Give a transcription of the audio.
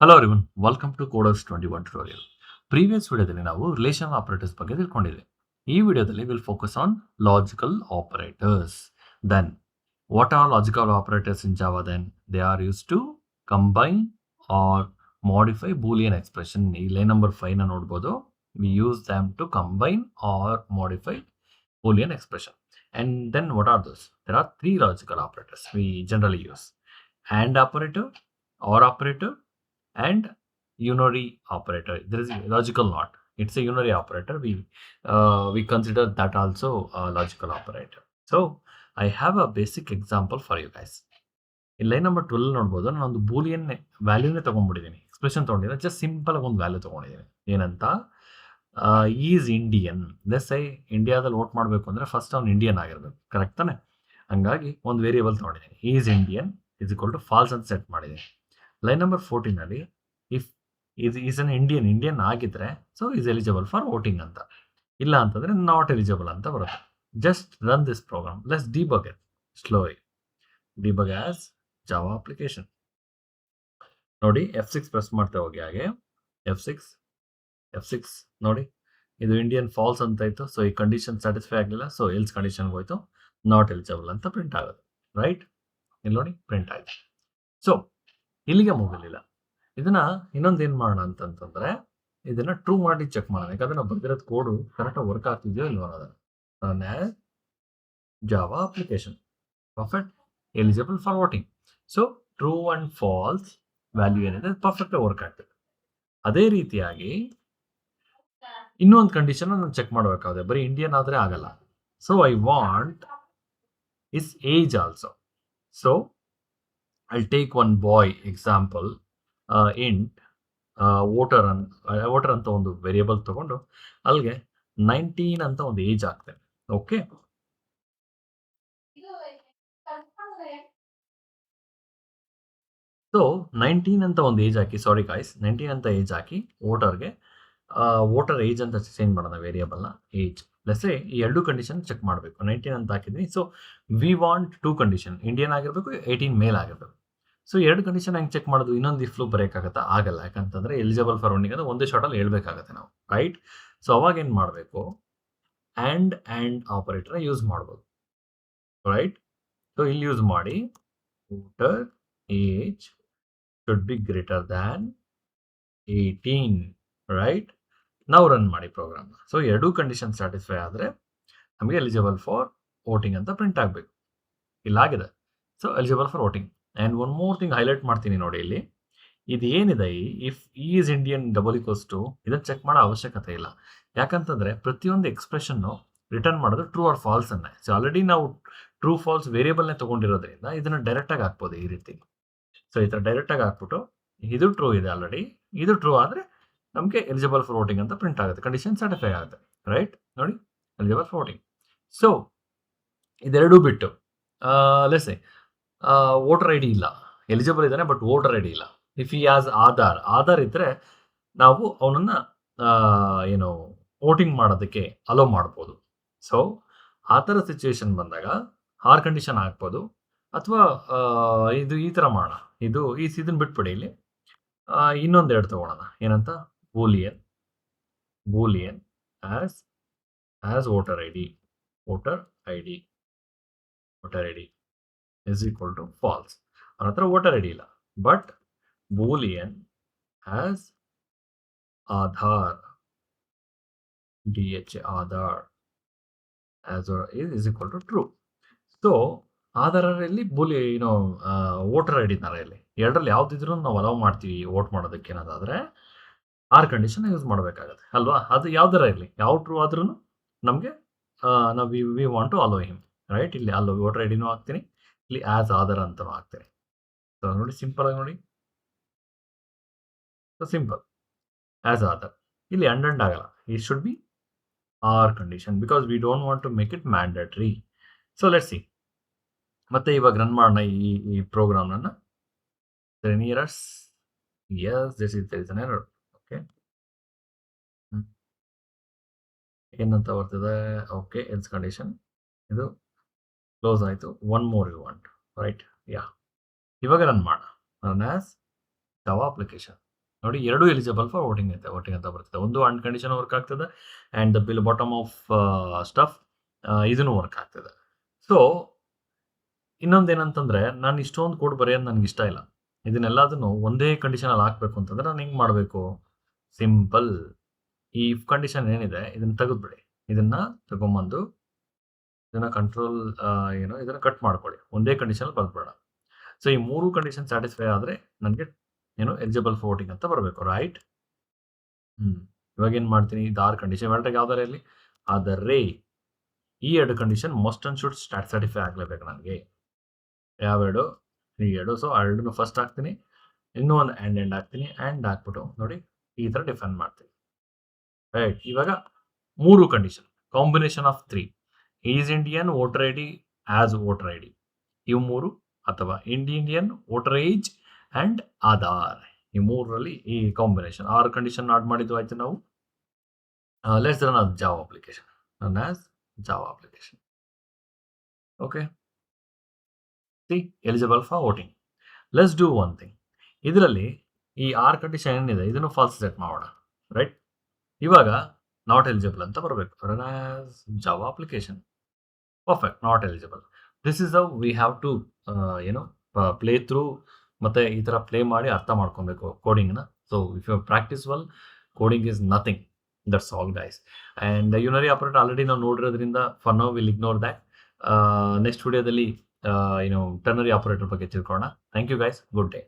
Hello everyone, welcome to coders 21 tutorial. Previous ವಿಡಿಯೋದಲ್ಲಿ ನಾವು relational operators ಬಗ್ಗೆ ತಿಳ್ಕೊಂಡಿದ್ವಿ. ಈ ವಿಡಿಯೋದಲ್ಲಿ will focus on logical operators. Then what are logical operators in Java? Then they are use to combine or modify boolean expression. ಈ line number 5 ನ ನೋಡ್ಬೋದು. We use them to combine or modify boolean expression. And then what are those? There are three logical operators we generally use: and operator, or operator, and unary operator. There is a logical not, it's a unary operator. We consider that also a logical operator. So I have a basic example for you guys. In line number 12 ನೋಡ್ಬೋದು, ನಾನು ಒಂದು Boolean ವ್ಯಾಲ್ಯೂನೇ ತೊಗೊಂಡ್ಬಿಟ್ಟಿದ್ದೀನಿ. Expression ತೊಗೊಂಡಿಲ್ಲ, just simple ಆಗಿ ಒಂದು value ತೊಗೊಂಡಿದ್ದೀನಿ. ಏನಂತ? Is Indian. Let's I ಇಂಡಿಯಾದಲ್ಲಿ vote ಮಾಡಬೇಕು ಅಂದರೆ ಫಸ್ಟ್ ಅವ್ನು ಇಂಡಿಯನ್ ಆಗಿರಬೇಕು, ಕರೆಕ್ಟ್ ತಾನೆ? ಹಂಗಾಗಿ ಒಂದು ವೇರಿಯಬಲ್ ತೊಗೊಂಡಿದ್ದೀನಿ, is Indian is equal to false ಅಂತ ಸೆಟ್ ಮಾಡಿದ್ದೀನಿ. Line number 14 if is an Indian ಆಗಿದ್ರೆ so is eligible for voting ಅಂತ, ಇಲ್ಲ ಅಂತಂದರೆ ನಾಟ್ ಎಲಿಜಿಬಲ್ ಅಂತ ಬರುತ್ತೆ. Just run this program. Let's debug it slowly. Debug as Java application. ನೋಡಿ, F6 press ಮಾಡ್ತಾ ಹೋಗಿ. ಹಾಗೆ F6 ನೋಡಿ, ಇದು ಇಂಡಿಯನ್ ಫಾಲ್ಸ್ ಅಂತ ಇತ್ತು. ಸೊ ಈ ಕಂಡೀಷನ್ ಸ್ಯಾಟಿಸ್ಫೈ ಆಗಲಿಲ್ಲ, ಸೊ ಎಲ್ಸ್ ಕಂಡೀಷನ್ಗೆ ಹೋಯ್ತು, ನಾಟ್ ಎಲಿಜಿಬಲ್ ಅಂತ ಪ್ರಿಂಟ್ ಆಗೋದು. ರೈಟ್, ಇಲ್ಲಿ ನೋಡಿ ಪ್ರಿಂಟ್ ಆಯ್ತು. ಸೊ ಇಲ್ಲಿಗೆ ಮುಗಿಲಿಲ್ಲ. ಇದನ್ನ ಇನ್ನೊಂದು ಏನು ಮಾಡೋಣ ಅಂತಂತಂದ್ರೆ, ಇದನ್ನ ಟ್ರೂ ಮಾಡಿ ಚೆಕ್ ಮಾಡೋಣ. ಯಾಕಂದ್ರೆ ನಾವು ಬರ್ದಿರೋದು ಕೋಡು ಕರೆಕ್ಟಾಗಿ ವರ್ಕ್ ಆಗ್ತಿದೆಯೋ ಇಲ್ವೋ ಅನ್ನೋದನ್ನ. Java application perfect, eligible for voting. So true and false value ಏನಿದೆ ಪರ್ಫೆಕ್ಟ್ ವರ್ಕ್ ಆಗ್ತದೆ. ಅದೇ ರೀತಿಯಾಗಿ ಇನ್ನೊಂದು ಕಂಡೀಷನ್ ನಾನು ಚೆಕ್ ಮಾಡಬೇಕಾಗುತ್ತೆ. ಬರೀ ಇಂಡಿಯನ್ ಆದರೆ ಆಗಲ್ಲ. So I want is age also. So I'll take one boy example, int voter ಅಂತ ಒಂದು ವೇರಿಯಬಲ್ ತಗೊಂಡು ಅಲ್ಲಿಗೆ 19 ಅಂತ ಒಂದು ಏಜ್ ಹಾಕ್ತೇನೆ. ಓಕೆ, ಸೊ 19 ಅಂತ ಒಂದು ಏಜ್ ಹಾಕಿ, ಸಾರಿ ಗಾಯ್ಸ್, 19 ಅಂತ ಏಜ್ ಹಾಕಿ ವೋಟರ್ಗೆ ವೋಟರ್ ಏಜ್ ಅಂತ ಚೇಂಜ್ ಮಾಡೋಣ ವೇರಿಯಬಲ್ನ ಏಜ್. ಪ್ಲಸ್ ಈ ಎರಡು ಕಂಡೀಷನ್ ಚೆಕ್ ಮಾಡಬೇಕು. 19 ಅಂತ ಹಾಕಿದ್ವಿ. So we want two condition, Indian ಆಗಿರಬೇಕು, 18 ಮೇಲ್ ಆಗಿರಬೇಕು. ಸೊ ಎರಡು ಕಂಡೀಷನ್ ಹೆಂಗೆ ಚೆಕ್ ಮಾಡೋದು? ಇನ್ನೊಂದು ಇಫ್ಲು ಬರೋಕ್ಕಾಗತ್ತಾ? ಆಗಲ್ಲ. ಯಾಕಂತಂದ್ರೆ ಎಲಿಜಿಬಲ್ ಫಾರ್ ವೋಟಿಂಗ್ ಅಂದರೆ ಒಂದೇ ಶಾರ್ಟಲ್ಲಿ ಹೇಳ್ಬೇಕಾಗತ್ತೆ ನಾವು, ರೈಟ್? ಸೊ ಅವಾಗ ಏನು ಮಾಡಬೇಕು? ಆ್ಯಂಡ್ ಆಪರೇಟರ್ ಯೂಸ್ ಮಾಡ್ಬೋದು, ರೈಟ್? ಸೊ ಇಲ್ಲಿ ಯೂಸ್ ಮಾಡಿ voter age should be greater than 18, right? ನಾವು ರನ್ ಮಾಡಿ ಪ್ರೋಗ್ರಾಮ್ನ. ಸೊ ಎರಡೂ ಕಂಡೀಷನ್ ಸ್ಯಾಟಿಸ್ಫೈ ಆದರೆ ನಮಗೆ ಎಲಿಜಿಬಲ್ ಫಾರ್ ವೋಟಿಂಗ್ ಅಂತ ಪ್ರಿಂಟ್ ಆಗಬೇಕು. ಇಲ್ಲಾಗಿದೆ. So eligible for voting. And one more thing highlight ಮಾಡ್ತೀನಿ ನೋಡಿ ಇಲ್ಲಿ. ಇದು ಏನಿದೆ, if is Indian double equals to, ಇದನ್ನು ಚೆಕ್ ಮಾಡೋ ಅವಶ್ಯಕತೆ ಇಲ್ಲ. ಯಾಕಂತಂದರೆ ಪ್ರತಿಯೊಂದು ಎಕ್ಸ್ಪ್ರೆಷನ್ನು ರಿಟರ್ನ್ ಮಾಡೋದು ಟ್ರೂ ಆರ್ ಫಾಲ್ಸ್ ಅನ್ನೇ. ಸೊ ಆಲ್ರೆಡಿ ನಾವು ಟ್ರೂ ಫಾಲ್ಸ್ ವೇರಿಯಬಲ್ನೇ ತೊಗೊಂಡಿರೋದ್ರಿಂದ ಇದನ್ನು ಡೈರೆಕ್ಟಾಗಿ ಹಾಕ್ಬೋದು ಈ ರೀತಿ. ಸೊ ಈ ಥರ ಡೈರೆಕ್ಟಾಗಿ ಹಾಕ್ಬಿಟ್ಟು ಇದು ಟ್ರೂ ಇದೆ ಆಲ್ರೆಡಿ, ಇದು ಟ್ರೂ ಆದರೆ ನಮಗೆ ಎಲಿಜಿಬಲ್ ಫಾರ್ ವೋಟಿಂಗ್ ಅಂತ ಪ್ರಿಂಟ್ ಆಗುತ್ತೆ, ಕಂಡೀಷನ್ ಸ್ಯಾಟಿಸ್ಫೈ ಆಗುತ್ತೆ, ರೈಟ್? ನೋಡಿ, ಎಲಿಜಿಬಲ್ ಫಾರ್ ವೋಟಿಂಗ್. ಸೊ ಇದೆರಡೂ ಬಿಟ್ಟು ಲೆಟ್ಸ್ ವೋಟರ್ ಐ ಡಿ ಇಲ್ಲ, ಎಲಿಜಿಬಲ್ ಇದ್ದಾನೆ ಬಟ್ ವೋಟರ್ ಐ ಡಿ ಇಲ್ಲ. ಇಫ್ ಈ ಆಸ್ ಆಧಾರ್ ಇದ್ದರೆ ನಾವು ಅವನನ್ನು ಏನು ವೋಟಿಂಗ್ ಮಾಡೋದಕ್ಕೆ ಅಲೋ ಮಾಡ್ಬೋದು. ಸೊ ಆ ಥರ ಸಿಚುವೇಶನ್ ಬಂದಾಗ ಆರ್ ಕಂಡೀಷನ್ ಹಾಕ್ಬೋದು, ಅಥವಾ ಇದು ಈ ಥರ ಮಾಡೋಣ. ಇದನ್ನು ಬಿಟ್ಬಿಡಿ. ಇಲ್ಲಿ ಇನ್ನೊಂದೆರಡು ತೊಗೊಳೋಣ. ಏನಂತ? Boolean has voter I D is equal to false. ಅವನ ಹತ್ರ ವೋಟರ್ ಐ ಡಿ ಇಲ್ಲ, but boolean has Aadhaar Aadhaar is equal to true. So ಆಧಾರಲ್ಲಿ ವೋಟರ್ ಐ ಡಿ ಇಲ್ಲಿ ಎರಡರಲ್ಲಿ ಯಾವ್ದಿದ್ರು ನಾವು ಅಲೌ ಮಾಡ್ತೀವಿ ವೋಟ್ ಮಾಡೋದಕ್ಕೆ ಅನ್ನೋದಾದ್ರೆ ಆರ್ ಕಂಡೀಷನ್ ಯೂಸ್ ಮಾಡಬೇಕಾಗತ್ತೆ ಅಲ್ವಾ? ಅದು ಯಾವ್ದಾರ ಇರಲಿ, ಯಾವ ಟ್ರೂ ಆದ್ರೂ ನಮಗೆ ನಾವು we want to allow him, right? ಇಲ್ಲಿ ಅಲ್ಲೋ ವೋಟರ್ ಐ ಡಿನೂ ಹಾಕ್ತೀನಿ, ಇಲ್ಲಿ ಆಸ್ ಆಧಾರ್ ಅಂತಲೂ ಹಾಕ್ತೀನಿ. ಸೊ ನೋಡಿ, ಸಿಂಪಲ್ ಆಗಿ ನೋಡಿ. So simple has Aadhaar. ಇಲ್ಲಿ ಅಂಡ್ ಆಗಲ್ಲ, it should be or condition because we don't want to make it mandatory. So let's see. ಮತ್ತೆ ಇವಾಗ ರನ್ ಮಾಡೋಣ ಈ ಪ್ರೋಗ್ರಾಮ್ನ. Any errors? Yes, there is an error. Okay, ಏನಂತ ಬರ್ತದೆ? ಓಕೆ, ಎಲ್ಸ್ ಕಂಡೀಷನ್ ಇದು ಕ್ಲೋಸ್ ಆಯಿತು. One more you want, right? Yeah, ಇವಾಗ ರನ್ ಮಾಡೋಣ. Run as Java application. ನೋಡಿ, ಎರಡು ಎಲಿಜಿಬಲ್ ಫಾರ್ ವೋಟಿಂಗ್ ಅಂತ ಬರ್ತದೆ. ಒಂದು ಅನ್‌ಕಂಡೀಷನಲ್ ವರ್ಕ್ ಆಗ್ತದೆ and the bill bottom of stuff ಇದನ್ನು ವರ್ಕ್ ಆಗ್ತದೆ. ಸೊ ಇನ್ನೊಂದೇನಂತಂದ್ರೆ, ನಾನು ಇಷ್ಟೊಂದು ಕೋಡ್ ಬರೆಯೋದು ನನಗಿಷ್ಟ ಇಲ್ಲ. ಇದನ್ನೆಲ್ಲದನ್ನು ಒಂದೇ ಕಂಡೀಷನಲ್ಲಿ ಹಾಕಬೇಕು ಅಂತಂದ್ರೆ ನಾನು ಹೆಂಗೆ ಮಾಡಬೇಕು? ಸಿಂಪಲ್. ಈ ಇಫ್ ಕಂಡೀಷನ್ ಏನಿದೆ ಇದನ್ನ ತೆಗೆದ್ಬಿಡಿ. ಇದನ್ನ ತಗೊಂಬಂದು ಇದನ್ನ ಕಂಟ್ರೋಲ್ ಇದನ್ನ ಕಟ್ ಮಾಡ್ಕೊಳ್ಳಿ. ಒಂದೇ ಕಂಡೀಷನಲ್ಲಿ ಬರೆದ್ಬೇಡ. ಸೊ ಈ 3 ಕಂಡೀಷನ್ ಸ್ಯಾಟಿಸ್ಫೈ ಆದರೆ ನನಗೆ ಎಲಿಜಿಬಲ್ ಫಾರ್ ವೋಟಿಂಗ್ ಅಂತ ಬರಬೇಕು, ರೈಟ್? ಇವಾಗ ಏನು ಮಾಡ್ತೀನಿ, ಇದು 6 ಕಂಡೀಷನ್ ಇವೆರಡಾಗ ಯಾವ್ದಾರ ಇರಲಿ, ಆದರೆ ಈ 2 condition must and should satisfy ಆಗಲೇಬೇಕು ನನಗೆ. ಯಾವೆರಡು? ಈ 2. ಸೊ ಆ 2 ಫಸ್ಟ್ ಹಾಕ್ತೀನಿ, ಇನ್ನೂ ಒಂದು ಎಂಡ್ ಹಾಕ್ತೀನಿ, ಎಂಡ್ ಹಾಕ್ಬಿಟ್ಟು ನೋಡಿ ಈ ಥರ ಡಿಫೈನ್ ಮಾಡ್ತೀನಿ, ರೈಟ್? ಇವಾಗ 3 condition, combination of 3 is Indian voter I D as voter I D, ಇವು 3, ಅಥವಾ Indian voter age and Aadhaar, ಈ 3ರಲ್ಲಿ ಈ ಕಾಂಬಿನೇಷನ್ 6 ಕಂಡೀಷನ್ ಆಡ್ ಮಾಡಿದ್ದು ಆಯ್ತು ನಾವು. Let's run as Java application, okay. See eligible for voting. Let's do one thing. ಇದರಲ್ಲಿ ಈ 6 condition ಏನಿದೆ ಇದನ್ನು ಫಾಲ್ಸ್ ಸೆಟ್ ಮಾಡೋಣ, ರೈಟ್? ಇವಾಗ ನಾಟ್ ಎಲಿಜಿಬಲ್ ಅಂತ ಬರಬೇಕು. Run as Java application, perfect, not eligible. This is how we have to play through, ಮತ್ತೆ ಈ ಥರ ಪ್ಲೇ ಮಾಡಿ ಅರ್ಥ ಮಾಡ್ಕೊಬೇಕು ಕೋಡಿಂಗ್ನ. So if you practice well, coding is nothing, that's all guys. And unary operator already ನಾವು ನೋಡಿರೋದ್ರಿಂದ for now will ignore that. Next ವಿಡಿಯೋದಲ್ಲಿ ಟರ್ನರಿ ಆಪರೇಟರ್ ಬಗ್ಗೆ ತಿಳ್ಕೊಳ್ಳೋಣ. Thank you guys, good day.